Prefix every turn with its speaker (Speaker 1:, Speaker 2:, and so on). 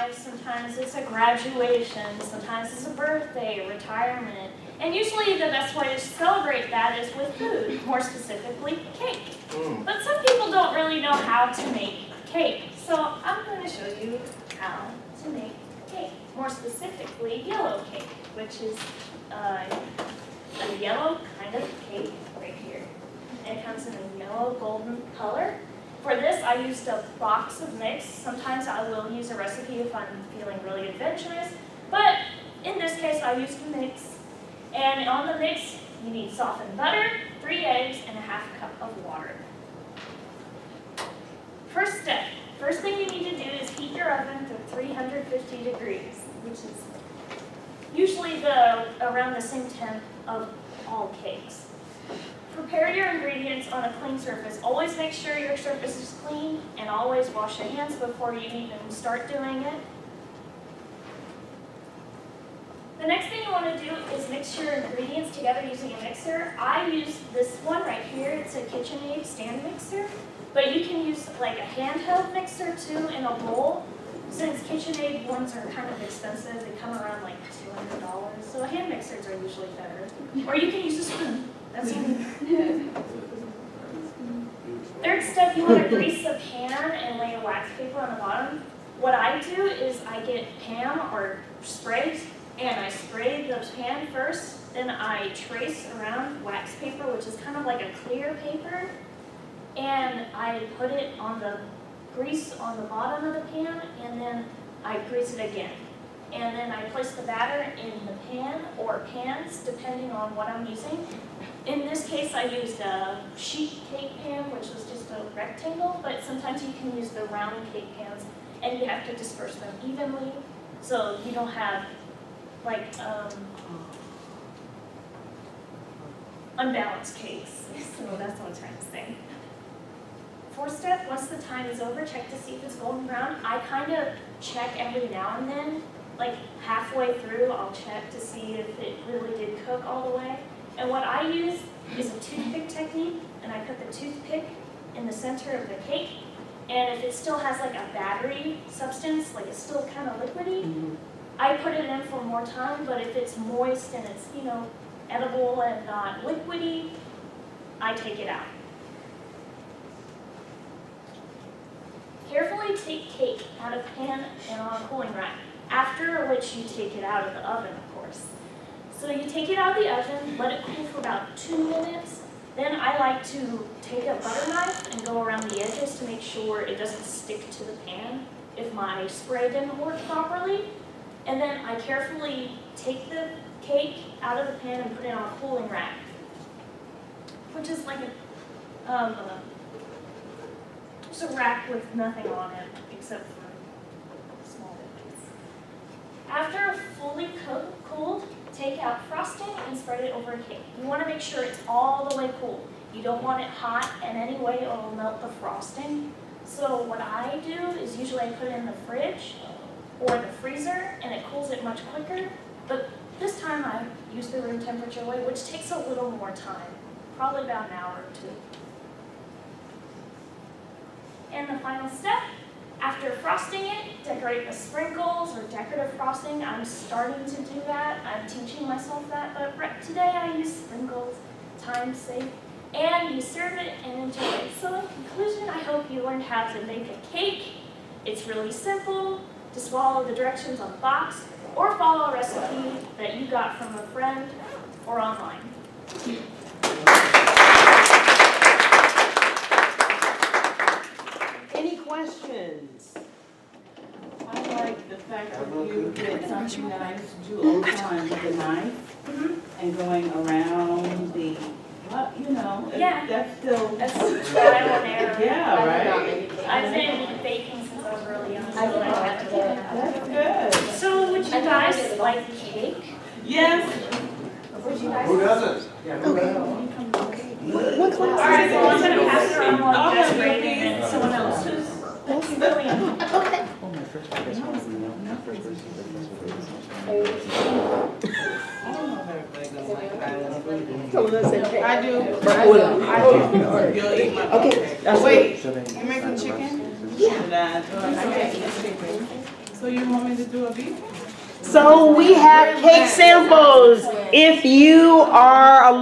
Speaker 1: life. Sometimes it's a graduation, sometimes it's a birthday, retirement. And usually the best way to celebrate that is with food, more specifically cake. But some people don't really know how to make cake. So I'm going to show you how to make cake, more specifically yellow cake, which is a yellow kind of cake right here. And it comes in a yellow golden color. For this, I used a box of mix. Sometimes I will use a recipe if I'm feeling really adventurous, but in this case, I used a mix. And on the mix, you need softened butter, 3 eggs, and a ½ cup of water. First step, first thing you need to do is heat your oven to 350 degrees, which is usually around the same temp of all cakes. Prepare your ingredients on a clean surface. Always make sure your surface is clean and always wash your hands before you even start doing it. The next thing you want to do is mix your ingredients together using a mixer. I use this one right here. It's a KitchenAid stand mixer, but you can use like a handheld mixer too in a bowl. Since KitchenAid ones are kind of expensive, they come around like $200, so hand mixers are usually better. Or you can use a spoon. That's Third step, you want to grease the pan and lay a wax paper on the bottom. What I do is I get Pam or sprays, and I spray the pan first, then I trace around wax paper, which is kind of like a clear paper, and I put it on the grease on the bottom of the pan, and then I grease it again. And then I place the batter in the pan or pans, depending on what I'm using. In this case, I used a sheet cake pan, which was just a rectangle, but sometimes you can use the round cake pans, and you have to disperse them evenly, so you don't have like unbalanced cakes. So that's what I'm trying to say. Fourth step, once the time is over, check to see if it's golden brown. I kind of check every now and then, like halfway through, I'll check to see if it really did cook all the way. And what I use is a toothpick technique, and I put the toothpick in the center of the cake, and if it still has like a battery substance, like it's still kind of liquidy, I put it in for more time, but if it's moist and it's, you know, edible and not liquidy, I take it out. Carefully take cake out of pan and on a cooling rack, after which you take it out of the oven, of course. So you take it out of the oven, let it cool for about 2 minutes. Then I like to take a butter knife and go around the edges to make sure it doesn't stick to the pan if my spray didn't work properly. And then I carefully take the cake out of the pan and put it on a cooling rack, which is like just a rack with nothing on it except for small bits. After fully cooled, take out frosting and spread it over a cake. You want to make sure it's all the way cool. You don't want it hot in any way, or it'll melt the frosting. So what I do is usually I put it in the fridge or the freezer, and it cools it much quicker. But this time I use the room temperature way, which takes a little more time, probably about an hour or 2. And the final step, after frosting it, decorate with sprinkles or decorative frosting. I'm starting to do that. I'm teaching myself that, but today I use sprinkles, time's sake, and you serve it and enjoy it. So in conclusion, I hope you learned how to make a cake. It's really simple. Just follow the directions on the box, or follow a recipe that you got from a friend or online.
Speaker 2: Any questions?
Speaker 3: I like the fact that you did something that I used to do all the time with a knife and going around the, you know,
Speaker 1: Yeah.
Speaker 3: that's still.
Speaker 1: That's trial and error.
Speaker 3: Yeah, right?
Speaker 1: I've been baking since I was really young, so I had to do that.
Speaker 3: That's good.
Speaker 1: So would you guys like cake?
Speaker 3: Yes.
Speaker 1: Would you guys?
Speaker 4: Who doesn't?
Speaker 2: What
Speaker 1: All
Speaker 2: class
Speaker 1: right,
Speaker 2: is
Speaker 1: well, I'm
Speaker 2: it?
Speaker 1: going to pass it around while
Speaker 3: I'll
Speaker 1: you guys
Speaker 3: have
Speaker 1: grade
Speaker 3: you
Speaker 1: it, and
Speaker 3: please.
Speaker 1: someone else who's brilliant.
Speaker 2: Okay.
Speaker 3: I don't know if everybody's gonna like that.
Speaker 2: So let's say.
Speaker 3: I do. You'll eat my.
Speaker 2: Okay, that's
Speaker 3: Wait, you making chicken?
Speaker 2: Yeah.
Speaker 3: That, I can't eat chicken. So you want me to do a beat?
Speaker 2: So we have cake samples. If you are a